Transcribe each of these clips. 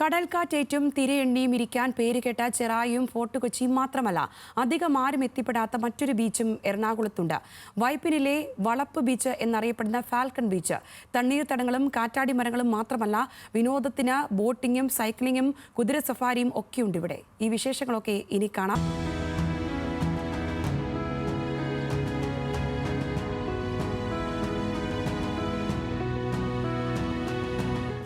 കടൽക്കാറ്റേറ്റും തിരയെണ്ണിയും ഇരിക്കാൻ പേരുകേട്ട ചെറായിയും ഫോർട്ട് കൊച്ചിയും മാത്രമല്ല, അധികം ആരും എത്തിപ്പെടാത്ത മറ്റൊരു ബീച്ചും എറണാകുളത്തുണ്ട്. വൈപ്പിനിലെ വളപ്പ് ബീച്ച് എന്നറിയപ്പെടുന്ന ഫാൽക്കൺ ബീച്ച്. തണ്ണീർത്തടങ്ങളും കാറ്റാടി മരങ്ങളും മാത്രമല്ല, വിനോദത്തിന് ബോട്ടിങ്ങും സൈക്ലിങ്ങും കുതിര സഫാരിയും ഒക്കെയുണ്ട് ഇവിടെ. ഈ വിശേഷങ്ങളൊക്കെ ഇനി കാണാം.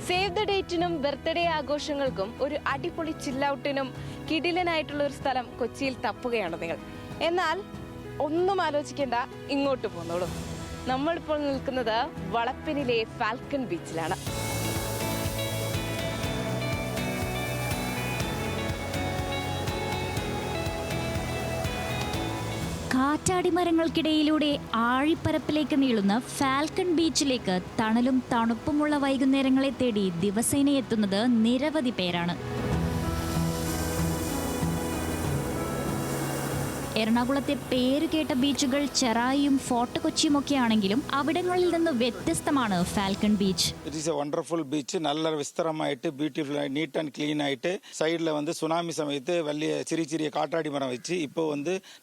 സേവ് ദ ഡേറ്റിനും ബർത്ത്ഡേ ആഘോഷങ്ങൾക്കും ഒരു അടിപൊളി ചില്ലൗട്ടിനും കിടിലനായിട്ടുള്ള ഒരു സ്ഥലം കൊച്ചിയിൽ തപ്പുകയാണ് നിങ്ങൾ. എന്നാൽ ഒന്നും ആലോചിക്കേണ്ട, ഇങ്ങോട്ട് പോന്നോളൂ. നമ്മളിപ്പോൾ നിൽക്കുന്നത് വളപ്പിനിലെ ഫാൽക്കൺ ബീച്ചിലാണ്. കാറ്റാടിമരങ്ങൾക്കിടയിലൂടെ ആഴിപ്പരപ്പിലേക്ക് നീളുന്ന ഫാൽക്കൺ ബീച്ചിലേക്ക് തണലും തണുപ്പുമുള്ള വൈകുന്നേരങ്ങളെ തേടി ദിവസേന എത്തുന്നത് നിരവധി പേരാണ്. എറണാകുളത്തെ പേരുകേട്ട ബീച്ചുകൾ ചെറായിയും ഫോർട്ട് കൊച്ചിയും ഒക്കെ ആണെങ്കിലും അവിടങ്ങളിൽ നിന്ന് വ്യത്യസ്തമാണ് falcon beach. It is A wonderful beach. നല്ല വിസ്തരമായിട്ട് ബ്യൂട്ടിഫുൾ നീറ്റ് ആൻഡ് ക്ലീൻ ആയിട്ട് സൈഡിൽ സുനാമി സമയത്ത് വലിയ ചെറിയ കാറ്റാടി മരം വെച്ച് ഇപ്പോൾ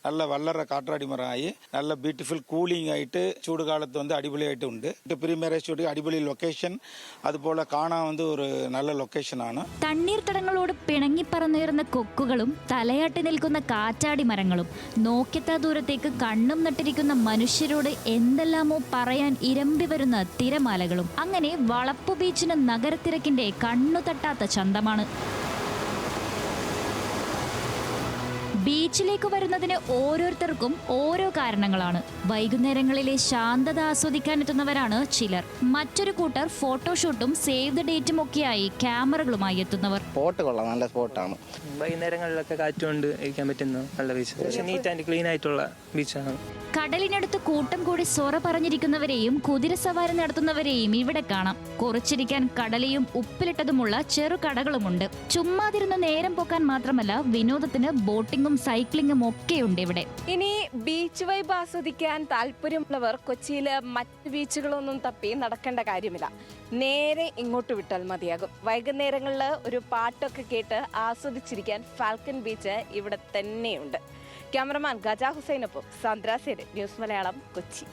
നല്ല വല്ലറ കാറ്റാടി മരം ആയി നല്ല ബ്യൂട്ടിഫുൾ കൂളിംഗ് ആയിട്ട് ചൂടുകാലത്ത് അടിപൊളിയായിട്ട് ഉണ്ട്. പ്രീമേരേജ് അടിപൊളി ലൊക്കേഷൻ, അതുപോലെ കാണാൻ ഒരു നല്ല ലൊക്കേഷനാണ്. തണ്ണീർത്തടങ്ങളോട് പിണങ്ങിപ്പറന്നുയർന്ന കൊക്കുകളും തലയാട്ടി നിൽക്കുന്ന കാറ്റാടി മരങ്ങളും നോക്കെത്താ ദൂരത്തേക്ക് കണ്ണും നട്ടിരിക്കുന്ന മനുഷ്യരോട് എന്തെല്ലാമോ പറയാൻ ഇരമ്പി വരുന്ന തിരമാലകളും. അങ്ങനെ വളപ്പു ബീച്ചിന് നഗരത്തിരക്കിന്റെ കണ്ണു തട്ടാത്ത ചന്തമാണ്. ബീച്ചിലേക്ക് വരുന്നതിന് ഓരോരുത്തർക്കും ഓരോ കാരണങ്ങളാണ്. വൈകുന്നേരങ്ങളിലെ ശാന്തത ആസ്വദിക്കാനെത്തുന്നവരാണ് ചിലർ. മറ്റൊരു കൂട്ടർ ഫോട്ടോഷൂട്ടും സേവ് ദ ഡേറ്റും ഒക്കെയായി ക്യാമറകളുമായി എത്തുന്നവർ. സ്പോട്ട് കൊള്ളാം, നല്ല സ്പോട്ടാണ്. വൈകുന്നേരങ്ങളിലൊക്കെ കാറ്റുകൊണ്ട് ഇരിക്കാൻ പറ്റുന്ന നല്ല ബീച്ച്, പക്ഷേ നീറ്റ് ആൻഡ് ക്ലീൻ ആയിട്ടുള്ള ബീച്ചാണ്. കടലിനടുത്ത് കൂട്ടം കൂടി സൊറ പറഞ്ഞിരിക്കുന്നവരെയും കുതിര സവാരി നടത്തുന്നവരെയും ഇവിടെ കാണാം. കുറച്ചിരിക്കാൻ കടലയും ഉപ്പിലിട്ടതുമുള്ള ചെറു കടകളുമുണ്ട്. ചുമ്മാതിരുന്ന് നേരം പോക്കാൻ മാത്രമല്ല, വിനോദത്തിന് ബോട്ടിങ്ങും സൈക്ലിങ്ങും ഒക്കെയുണ്ട് ഇവിടെ. ഇനി ബീച്ച് വൈബ് ആസ്വദിക്കാൻ താല്പര്യമുള്ളവർ കൊച്ചിയിലെ മറ്റ് ബീച്ചുകളൊന്നും തപ്പി നടക്കേണ്ട കാര്യമില്ല. നേരെ ഇങ്ങോട്ട് വിട്ടാൽ മതിയാകും. വൈകുന്നേരങ്ങളിൽ ഒരു പാട്ടൊക്കെ കേട്ട് ആസ്വദിച്ചിരിക്കാൻ ഫാൽക്കൺ ബീച്ച് ഇവിടെ തന്നെയുണ്ട്. ക്യാമറമാൻ ഗജ ഹുസൈനൊപ്പം സാന്ദ്ര സേൻ, ന്യൂസ് മലയാളം, കൊച്ചി.